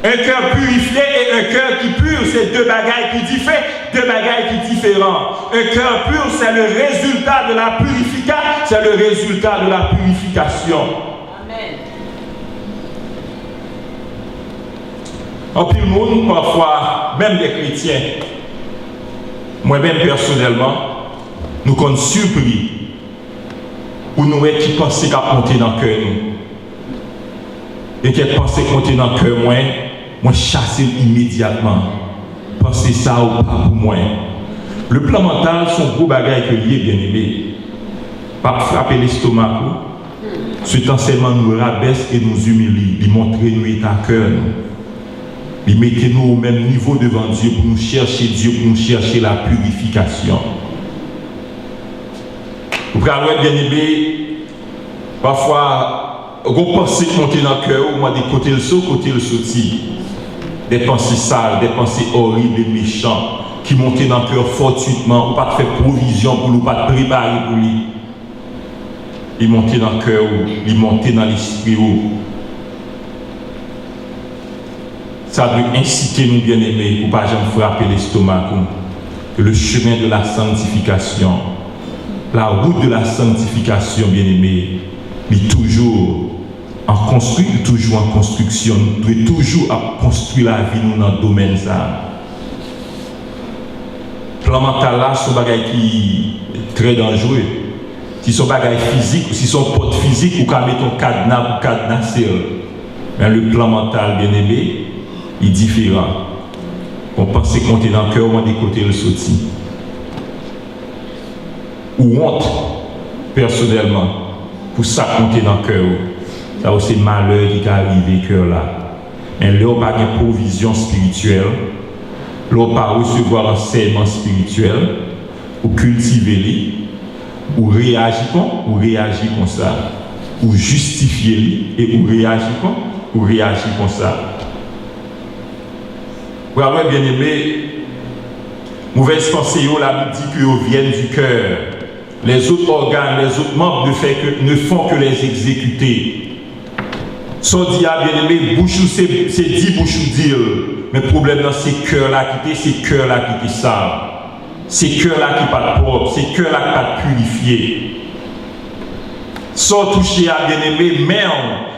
Un cœur purifié et un cœur qui pur, c'est deux bagailles qui diffèrent, deux bagailles qui différents. Un cœur pur, c'est le résultat de la purification, c'est le résultat de la purification. Amen. En plus, le monde, parfois, même des chrétiens, moi-même personnellement, nous sommes surpris pour nous qui pensent qu'à monter dans le cœur. Et qui pensent compter dans le cœur, moi chasser immédiatement. Pensez ça ou pas pour moi. Le plan mental, son gros bagage que lié, bien aimé. Pas frapper l'estomac. Cet enseignement nous rabaisse et nous humilie. Il montre nous état cœur. Il met nous au même niveau devant Dieu pour nous chercher Dieu, pour nous chercher la purification. Vous pouvez bien aimé, parfois, vous pensez monter dans le cœur, ou moi, des côtés le saut, côté le sautis. Des pensées sales, des pensées horribles et méchantes qui montent dans le cœur fortuitement, ou pas de faire provision pour nous, pas de préparer pour lui. Ils montent dans le cœur, ils montent dans l'esprit. Ça doit inciter nous bien aimés pour ne pas jamais frapper l'estomac. Le chemin de la sanctification, la route de la sanctification, bien aimé, est toujours en construction, nous devons toujours construire la vie nous dans le domaine ça. Le plan mental là, c'est un bagage qui est très dangereux. Si c'est un bagage physique, ou si c'est un porte physique, ou qu'on met un cadenas pour cadenasser. Mais le plan mental, bien aimé, est différent. On pense qu'on est dans le cœur, on des côtés le sautis. Ou honte, personnellement, pour ça qu'on est dans le cœur. Ça aussi malheur qui est arrivé au cœur là. Mais là, on n'a pas de provision spirituelle. Là, on n'a pas recevoir l'enseignement spirituel. Ou cultiver, ou réagir comme ça. Ou justifier, et ou réagir comme ça. Vous avez bien aimé, Mauvaise pensée, la Bible dit que viennent du cœur. Les autres organes, les autres membres ne font que les exécuter. Son dia bien aimé, bouche c'est dit bouche ou dire. Mais le problème dans c'est cœur là qui c'est cœur là qui ça. C'est cœur là qui pas propre, c'est cœur là qui pas purifié. Sans toucher à bien aimé, merde,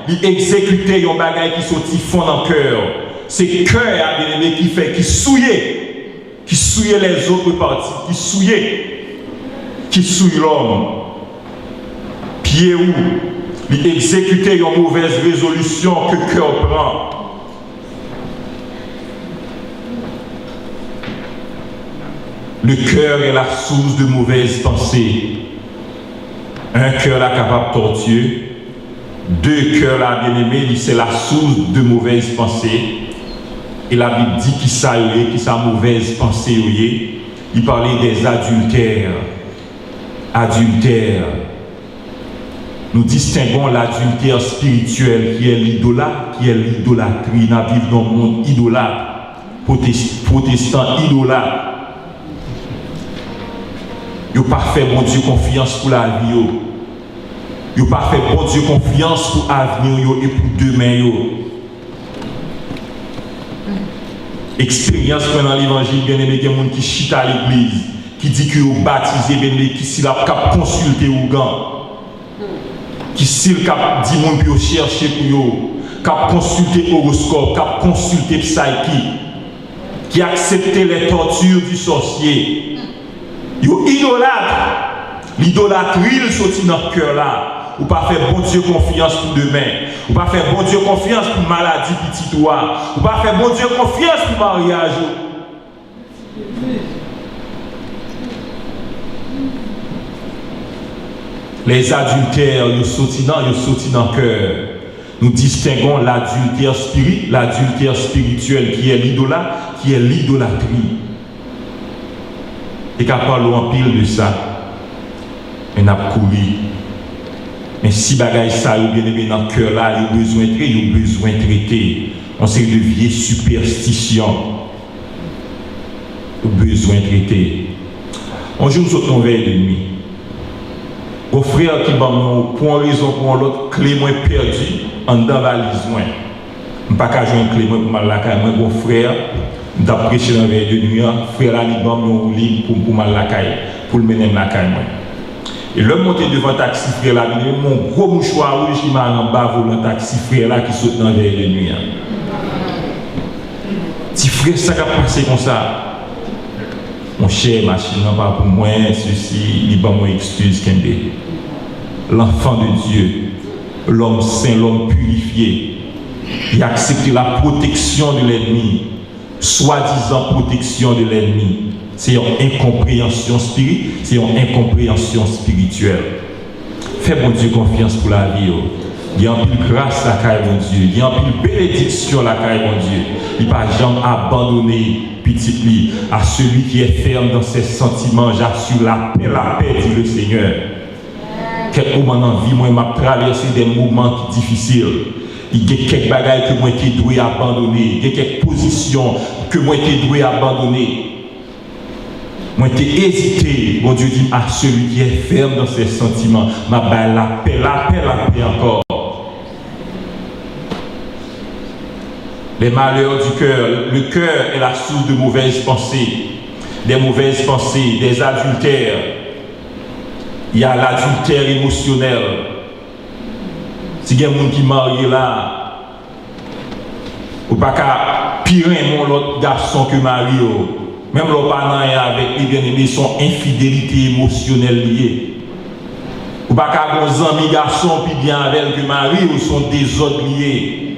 il exécuter un bagage qui sorti fond dans le cœur. C'est cœur à bien aimé qui souille les autres parties, qui souille l'homme. Pied où il exécuter une mauvaise résolution que le cœur prend. Le cœur est la source de mauvaises pensées. Un cœur là capable de tortueux. Deux cœurs là bien aimé, c'est la source de mauvaises pensées. Et la Bible dit qui ça mauvaise pensée. Il parlait des adultères. Adultère. Nous distinguons l'adultère spirituel qui est l'idolâtre, qui est l'idolâtrie. Nous vivons dans le monde idolâtre, protestant idolâtre. Ils n'ont pas fait bon Dieu confiance pour la vie. Ils n'ont pas fait bon Dieu confiance pour l'avenir et pour demain. Expérience dans l'évangile, bien aimé, il y a des gens qui chient à l'église, qui dit qu'ils sont baptisés, bien aimé, qui s'il a consulté ou gant. Qui s'il cap dit mon pour chercher pour yo, cap consulter horoscope, cap consulter psychique, qui acceptait les tortures du sorcier. Yo idolâtre, l'idolâtrie il sorti dans le cœur là. Ou pas faire bon Dieu confiance pour demain. Ou pas faire bon Dieu confiance pour maladie petit toi. Ou pas faire bon Dieu confiance pour mariage. Les adultères, ils sortent dans le cœur. Nous distinguons l'adultère spirituel qui est l'idolâtre, qui est l'idolâtrie. Et qu'à parler en pile de ça, on a couru. Mais si bagaille ça, bien aimé dans le cœur là, il y a besoin de traiter. On sait de vieilles superstitions. Il y a besoin de traiter. Un jour, nous sommes en veille de nuit. Au frère qui m'a pour une raison pour l'autre, clé moins perdu, en dans la valise moins. Je ne peux pas jouer une clé moins pour mal la caille. Mon frère, je vais prêcher dans la veille de nuit, frère là, il m'a mis pour mal la caille, pour le mener la caille. Et le monté devant le taxi frère là, mon gros mouchoir rouge qui m'a en bas pour le taxi frère là qui saute dans la veille de nuit. Si frère, ça va passer comme ça. Mon cher machine, non pas pour moi, ceci, il va moi excuse Kembe. L'enfant de Dieu, l'homme saint, l'homme purifié, il a accepté la protection de l'ennemi, soi-disant protection de l'ennemi. C'est une incompréhension spirituelle, c'est une incompréhension spirituelle. Fais bon Dieu confiance pour la vie. Il y a un peu de grâce à la bon Dieu, il y a un peu de bénédiction à la bon Dieu. Il ne va jamais abandonner petit lit à celui qui est ferme dans ses sentiments. J'assure la paix, dit le Seigneur. Quelques moments dans la vie, moi, m'a traversé des moments difficiles. Il y a quelques bagailles que moi qui dois abandonner, il y a quelques positions que moi qui dois abandonner. Moi qui ai hésité, bon Dieu dit à celui qui est ferme dans ses sentiments, ma balle la paix encore. Les malheurs du cœur. Le cœur est la source de mauvaises pensées. Des mauvaises pensées, des adultères. Il y a l'adultère émotionnel. Si il y a des gens qui marient là, ou pas qu'à pire l'autre garçon que Mario. Même le parent avec les bien-aimés sont infidélité émotionnelle liée. Ou pas qu'à des amis garçons puis bien avec que Mario sont désordres liés.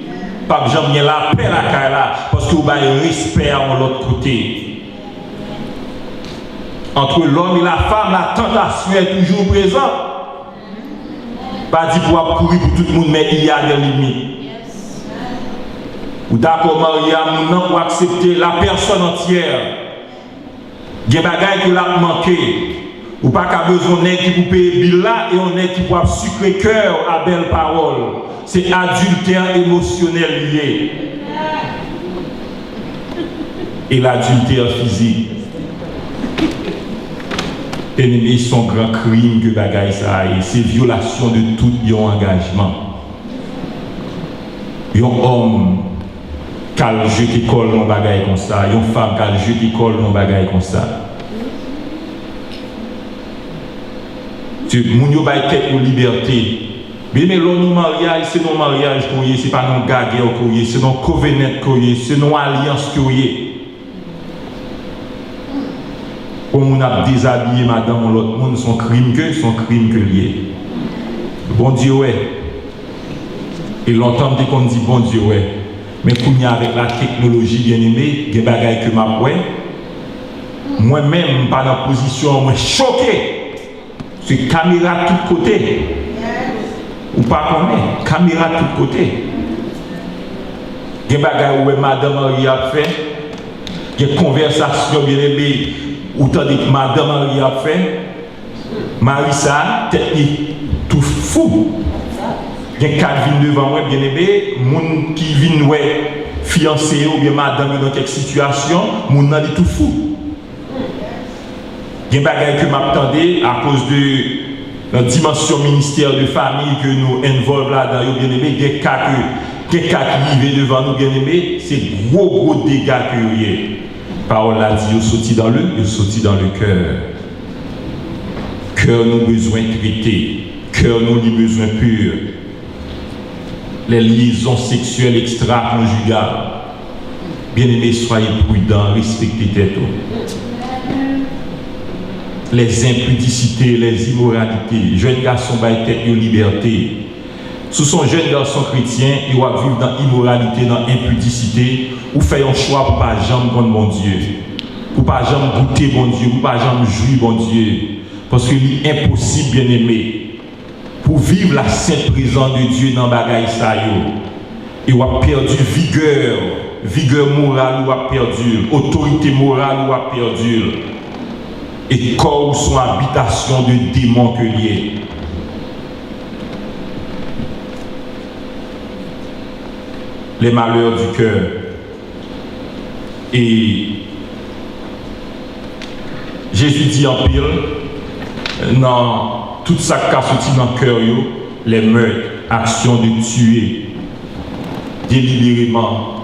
Pas jamais la paix la caille là parce que vous avez respect à l'autre côté. Entre l'homme et la femme, la tentation est toujours présente. Pas dit pour courir pour tout le monde, mais il y a des limites. Ou d'accord, Maria, nous pour accepter la personne entière. Il y a des bagages qui l'ont manqué. Ou pas qu'à besoin d'un qui pour payer bill là et on est qui pour sucrer cœur à belles paroles. C'est adultère émotionnel lié. Et l'adultère physique. Ennemi, son grand crime que bagaille ça et c'est violation de tout yon engagement. Yon homme qui a jeté col dans bagaille comme ça, yon femme qui a jeté col dans bagaille comme ça. Moun yo bay tête ou liberté. Mais l'on mariage, c'est non mariage qu'on y est, c'est pas non gaguer qu'on y est, c'est non covenant qu'on y est, c'est non alliance qu'on y est. Comme on a déshabillé madame, l'autre monde, son crime que lié. Bon Dieu, ouais. Et longtemps qu'on dit bon Dieu, ouais. Mais qu'on y a avec la technologie bien aimée, des bagailles que m'a ouais. Moi-même, pas dans la position, moi choqué. C'est caméra de tous côtés. Ou pas comment? Caméra de tous côtés. Des bagailles où madame Marie a fait, des conversations bien aimées. Ou tandis que madame Marie a fait, Marissa, tête tout fou. Il y a 4 vignes devant moi, bien aimé, moun qui viennent ouais, fiancé ou bien madame dans quelque situation, moun nan dit tout fou. Il y a des bagages que m'attendais à cause de la dimension ministère de famille que nous involvons là-dedans, bien aimé, des cas qui vivent devant nous, bien aimé, c'est gros dégâts que il y a. Parole a dit, il sorti dans le cœur. Cœur nous besoin traité, cœur nous a besoin pur. Les liaisons sexuelles extra-conjugales. Bien-aimés, soyez prudents, respectez tête. Les impudicités, les immoralités. Jeunes garçons baillent tête de liberté. Sous son jeune garçon chrétien, il va vivre dans l'immoralité, dans l'impudicité, ou faire un choix pour ne pas jamais contre mon Dieu. Pour ne pas jamais goûter mon Dieu, pour ne pas jamais jouir mon Dieu. Parce qu'il est impossible, bien-aimé, pour vivre la sainte présence de Dieu dans le bagaille ça yo. Il a perdu vigueur morale ou a perdu, autorité morale ou a perdu. Et corps son habitation de démons que lié. Les malheurs du cœur. Et Jésus dit en pile, non. Tout ça qui a sorti dans le cœur, les meurtres, actions de tuer, délibérément.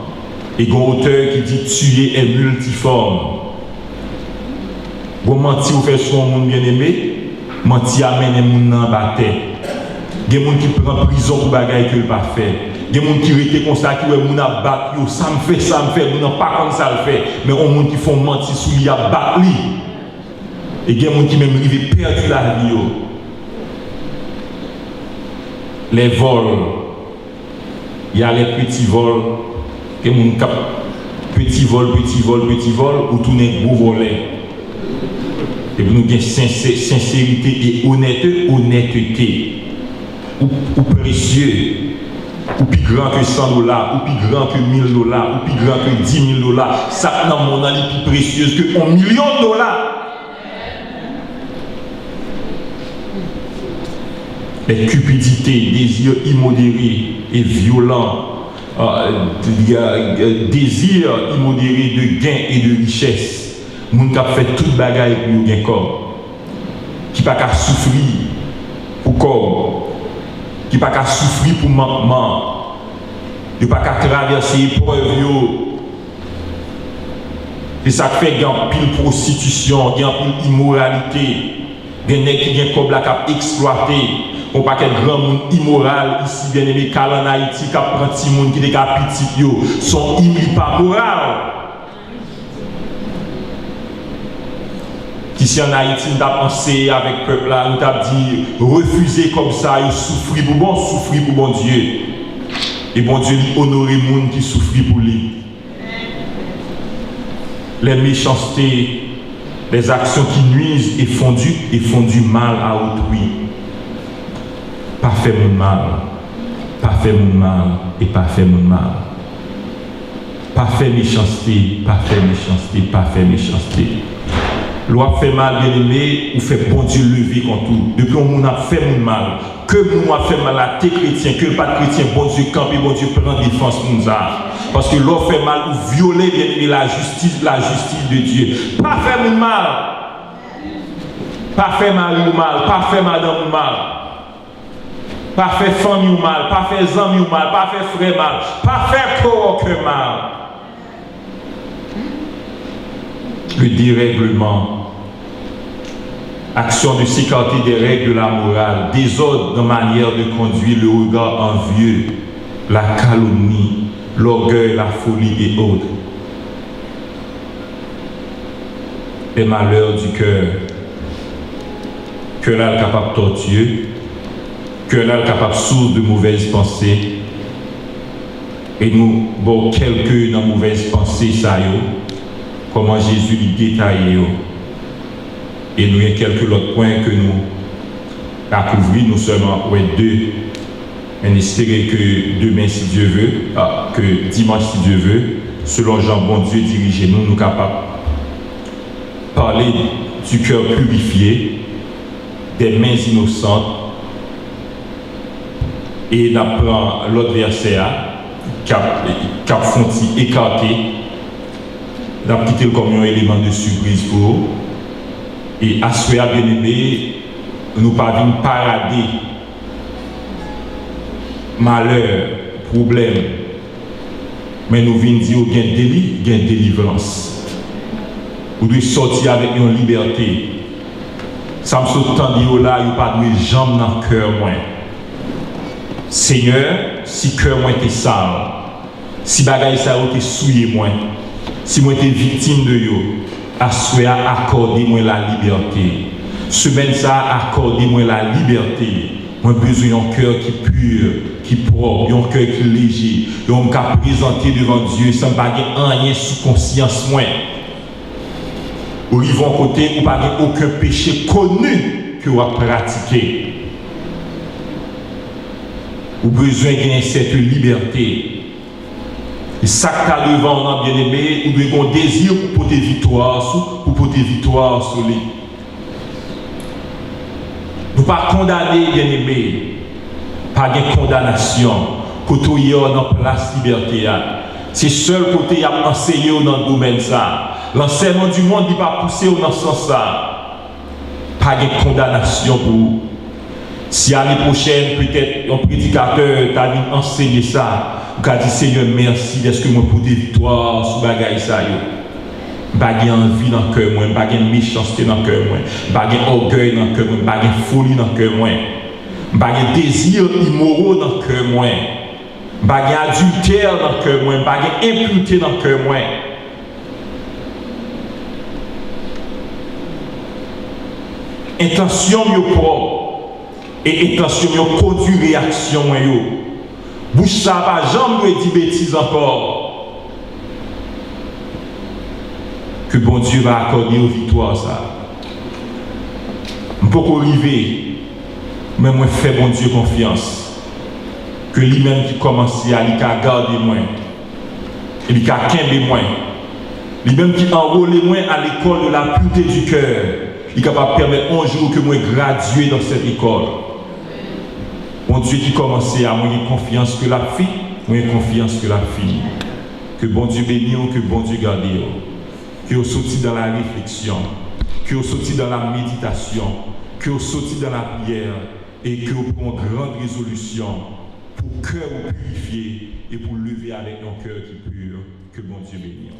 Et il y a un auteur qui dit tuer est multiforme. Vous mentez, vous faites sur un monde bien aimé, mentir amène les gens dans la bataille. Il y a des gens qui prennent prison pour des choses qu'ils n'ont pas fait. Il y a des gens qui restent comme ça, qui ont battu, ça me fait, vous n'avez pas comme ça le fait. Mais il y a des gens qui font mentir sur lui, à battre lui. Et il y a des gens qui même arrivent perdu la vie. Les vols, il y a les petits vols, petit vol, ou tout n'est gros volet. Et nous avons sincérité et honnêteté, ou précieux, ou plus grand que $100, ou plus grand que $1000, ou plus grand que $10,000. Ça, dans mon avis, plus précieuse que $1 million. Les cupidités, désirs immodérés et violents, désirs immodérés de gain et de richesse. Moun qui a fait toute bagaille pour gain corps, qui pas qu'à souffrir pour corps, qui pas qu'à souffrir pour manquement, qui pas qu'à traverser épreuve. C'est ça qui fait qu'il y a pile prostitution, il y a pile immoralité, des nègres qui viennent comme la cap exploité. On pas quel grand monde immoral ici bien aimé car en Haïti qui prend petit monde qui des petit yo sont pas moral. Ici en Haïti nous avons pensé avec peuple là nous avons dit refuser comme ça et souffrir pour bon Dieu. Et bon Dieu lui honorer monde qui souffre pour lui. Les méchancetés, les actions qui nuisent et font du mal à autrui. Pas fait mon mal et pas fait mon mal. Pas fait méchanceté. Loi fait mal, bien aimé, ou fait bon Dieu lever contre tout. Depuis qu'on a fait mon mal, que nous a fait mal à tes chrétiens, que pas de chrétiens, bon Dieu campe et bon Dieu prend défense pour nous. Parce que l'on fait mal ou violer, bien aimé, la justice de Dieu. Pas fait mon mal. Pas fait mari ou mal, pas fait madame ou mal. Pas fait famille ou mal, pas fait amis ou mal, pas fait frère mal, pas fait coworker mal. Le dérèglement, action de s'écarter des règles de la morale, désordre de manière de conduire, le regard envieux, la calomnie, l'orgueil, la folie et autres. Les malheurs du cœur, que là est capable de torturer, que là est capable de source de mauvaises pensées, et nous, bon, quelques dans mauvaises pensées, ça y est, comment Jésus lui détaille, et nous, il y a quelques autres points que nous avons couverts, nous seulement, ouais, deux. On espère que demain, si Dieu veut, que dimanche, si Dieu veut, selon Jean, bon Dieu, dirigez-nous, nous capables de parler du cœur purifié, des mains innocentes, et d'apprendre l'autre verset, cap fonti écarté, d'apprendre comme un élément de surprise pour vous. Et à ce bien aimé, nous ne pouvons pas parader malheur, problème, mais nous venons dire qu'il y a une délivrance. Vous devez sortir avec une liberté. Ça me saute tant de là, il n'y a pas de jambes dans le cœur. Seigneur, si le cœur est sale, si bagaille ça est souillé, si moi suis victime de yo, accordez-moi la liberté. Semaine ça, accordez-moi la liberté. Moi besoin d'un cœur qui est pur, qui est propre, un cœur qui est léger, un cœur présenté devant Dieu sans pas rien sous conscience moins. Ou ils vont côté ou pas aucun péché connu que vous pratiquez. Ou besoin de cette liberté. Et ça que tu as devant, bien aimé, ou devez avoir un désir pour porter victoire sur lui. Nous ne pas condamner, bien aimé, pas de condamnation, côté dans la place liberté. C'est seul côté qui a enseigné dans le domaine ça. L'enseignement du monde ne va pas pousser dans ce sens ça. Pas de condamnation pour vous. Si l'année prochaine, peut-être, un prédicateur t'a enseigné ça, vous avez dit Seigneur, merci, est-ce que moi pour des victoires sur bagaille ça yo. Pas de envie dans le cœur, pas de méchanceté dans le cœur, pas de orgueil dans le cœur, pas de folie dans le cœur, pas de désir immoraux dans le cœur, pas d'adultère dans le cœur, pas d'impureté dans le cœur. Intention yo propre et intention yo produit réaction yo. Bouche ça pas jamais dit bêtise encore. Que bon Dieu va accorder aux victoires ça. Je peux pas arriver, mais moi fais bon Dieu confiance. Que lui-même qui commence à lui garder moi, il qui kembe moi, lui-même qui enrôle moi à l'école de la pureté du cœur. Il est capable de permettre un jour que moi graduer dans cette école. Mon Dieu qui commence à moi confiance que la fille, moi confiance que la fille. Que bon Dieu bénisse, que bon Dieu garde, que vous sortiez dans la réflexion, que vous sortiez dans la méditation, que vous sortiez dans la prière et que vous prenez une grande résolution pour cœur purifié et pour lever avec un cœur qui est pur. Que bon Dieu bénisse.